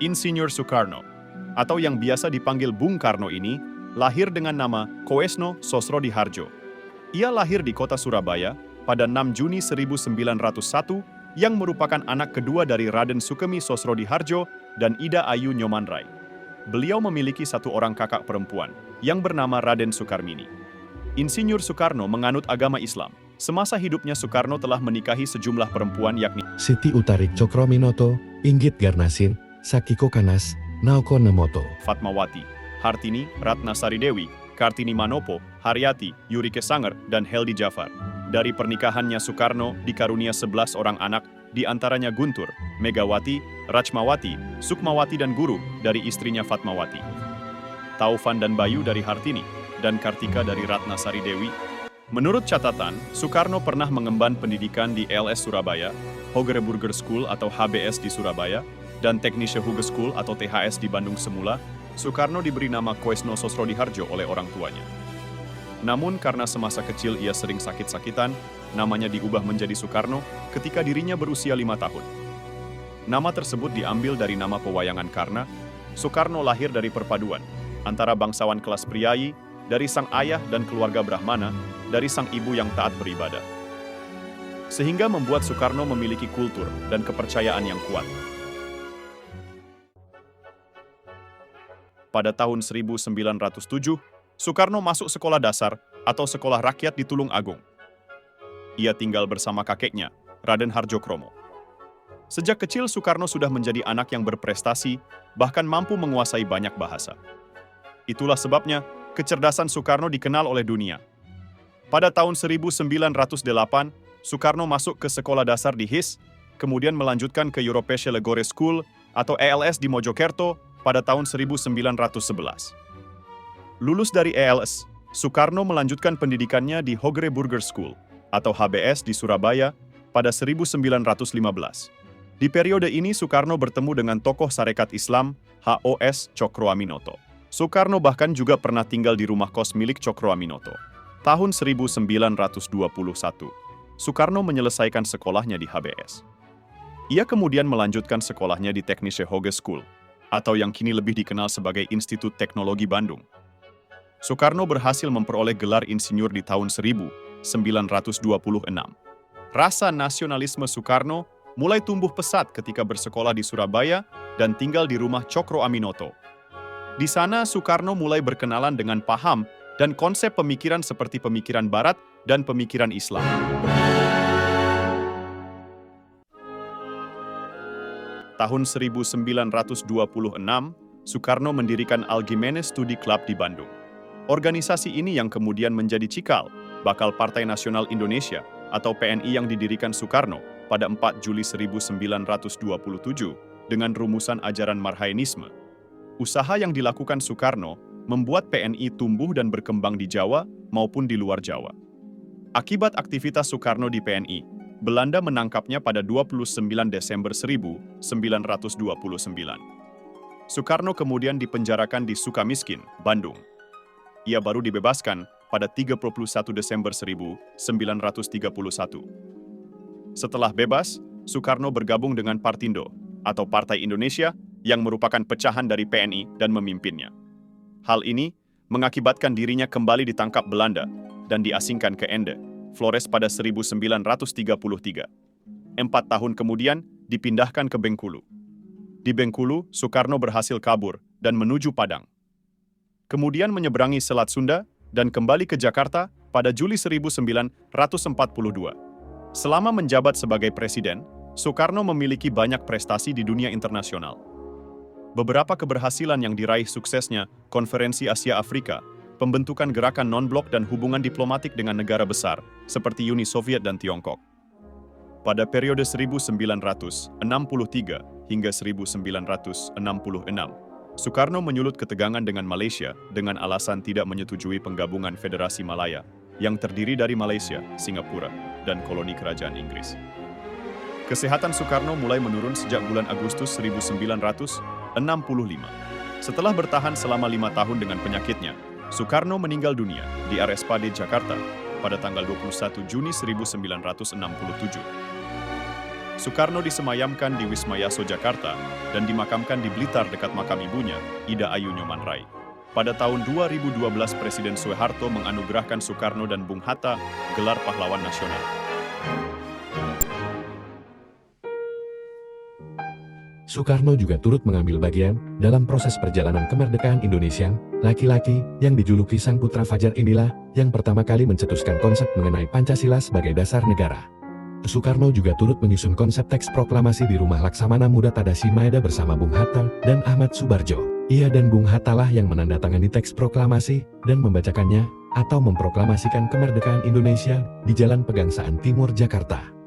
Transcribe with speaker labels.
Speaker 1: Insinyur Soekarno, atau yang biasa dipanggil Bung Karno ini, lahir dengan nama Koesno Sosrodihardjo. Ia lahir di kota Surabaya pada 6 Juni 1901 yang merupakan anak kedua dari Raden Sukemi Sosrodihardjo dan Ida Ayu Nyomanrai. Beliau memiliki satu orang kakak perempuan yang bernama Raden Sukarmini. Insinyur Soekarno menganut agama Islam. Semasa hidupnya Soekarno telah menikahi sejumlah perempuan yakni
Speaker 2: Siti Utarik Cokroaminoto, Inggit Garnasin, Sakiko Kanas, Naoko Nemoto,
Speaker 1: Fatmawati, Hartini, Ratnasari Dewi, Kartini Manopo, Haryati, Yurike Sanger, dan Heldi Jafar. Dari pernikahannya Soekarno dikarunia 11 orang anak, di antaranya Guntur, Megawati, Rachmawati, Sukmawati dan Guru dari istrinya Fatmawati. Taufan dan Bayu dari Hartini, dan Kartika dari Ratnasari Dewi. Menurut catatan, Soekarno pernah mengemban pendidikan di LS Surabaya, Hogereburger School atau HBS di Surabaya, dan Teknische Hogeschool atau THS di Bandung semula. Soekarno diberi nama Koesno Sosrodihardjo oleh orang tuanya. Namun karena semasa kecil ia sering sakit-sakitan, namanya diubah menjadi Soekarno ketika dirinya berusia 5 tahun. Nama tersebut diambil dari nama pewayangan karena Soekarno lahir dari perpaduan antara bangsawan kelas priayi, dari sang ayah dan keluarga Brahmana, dari sang ibu yang taat beribadah. Sehingga membuat Soekarno memiliki kultur dan kepercayaan yang kuat. Pada tahun 1907, Soekarno masuk sekolah dasar atau sekolah rakyat di Tulung Agung. Ia tinggal bersama kakeknya, Raden Harjokromo. Sejak kecil Soekarno sudah menjadi anak yang berprestasi, bahkan mampu menguasai banyak bahasa. Itulah sebabnya kecerdasan Soekarno dikenal oleh dunia. Pada tahun 1908, Soekarno masuk ke sekolah dasar di HIS, kemudian melanjutkan ke Europäische Legore School atau ELS di Mojokerto pada tahun 1911. Lulus dari ELS, Soekarno melanjutkan pendidikannya di Hogereburger School atau HBS di Surabaya pada 1915. Di periode ini Soekarno bertemu dengan tokoh Sarekat Islam HOS Cokroaminoto. Soekarno bahkan juga pernah tinggal di rumah kos milik Cokroaminoto. Tahun 1921, Soekarno menyelesaikan sekolahnya di HBS. Ia kemudian melanjutkan sekolahnya di Teknische Hogeschool atau yang kini lebih dikenal sebagai Institut Teknologi Bandung. Soekarno berhasil memperoleh gelar insinyur di tahun 1926. Rasa nasionalisme Soekarno mulai tumbuh pesat ketika bersekolah di Surabaya dan tinggal di rumah Cokroaminoto. Di sana Soekarno mulai berkenalan dengan paham dan konsep pemikiran seperti pemikiran Barat dan pemikiran Islam. Tahun 1926, Soekarno mendirikan Algemene Studi Club di Bandung. Organisasi ini yang kemudian menjadi cikal bakal Partai Nasional Indonesia atau PNI yang didirikan Soekarno pada 4 Juli 1927 dengan rumusan ajaran Marhaenisme. Usaha yang dilakukan Soekarno membuat PNI tumbuh dan berkembang di Jawa maupun di luar Jawa. Akibat aktivitas Soekarno di PNI, Belanda menangkapnya pada 29 Desember 1929. Soekarno kemudian dipenjarakan di Sukamiskin, Bandung. Ia baru dibebaskan pada 31 Desember 1931. Setelah bebas, Soekarno bergabung dengan Partindo atau Partai Indonesia yang merupakan pecahan dari PNI dan memimpinnya. Hal ini mengakibatkan dirinya kembali ditangkap Belanda dan diasingkan ke Ende, Flores pada 1933. 4 tahun kemudian dipindahkan ke Bengkulu. Di Bengkulu, Soekarno berhasil kabur dan menuju Padang. Kemudian menyeberangi Selat Sunda dan kembali ke Jakarta pada Juli 1942. Selama menjabat sebagai presiden, Soekarno memiliki banyak prestasi di dunia internasional. Beberapa keberhasilan yang diraih suksesnya, Konferensi Asia Afrika, pembentukan gerakan non-blok dan hubungan diplomatik dengan negara besar, seperti Uni Soviet dan Tiongkok. Pada periode 1963 hingga 1966, Soekarno menyulut ketegangan dengan Malaysia dengan alasan tidak menyetujui penggabungan Federasi Malaya, yang terdiri dari Malaysia, Singapura, dan koloni kerajaan Inggris. Kesehatan Soekarno mulai menurun sejak bulan Agustus 1965. Setelah bertahan selama 5 tahun dengan penyakitnya, Soekarno meninggal dunia di RSPAD Jakarta pada tanggal 21 Juni 1967. Soekarno disemayamkan di Wisma Yaso, Jakarta, dan dimakamkan di Blitar dekat makam ibunya, Ida Ayu Nyoman Rai. Pada tahun 2012, Presiden Soeharto menganugerahkan Soekarno dan Bung Hatta gelar pahlawan nasional.
Speaker 2: Soekarno juga turut mengambil bagian dalam proses perjalanan kemerdekaan Indonesia. Laki-laki yang dijuluki Sang Putra Fajar inilah yang pertama kali mencetuskan konsep mengenai Pancasila sebagai dasar negara. Soekarno juga turut menyusun konsep teks proklamasi di rumah Laksamana Muda Tadasimada bersama Bung Hatta dan Ahmad Subarjo. Ia dan Bung Hatta lah yang menandatangani teks proklamasi dan membacakannya atau memproklamasikan kemerdekaan Indonesia di Jalan Pegangsaan Timur, Jakarta.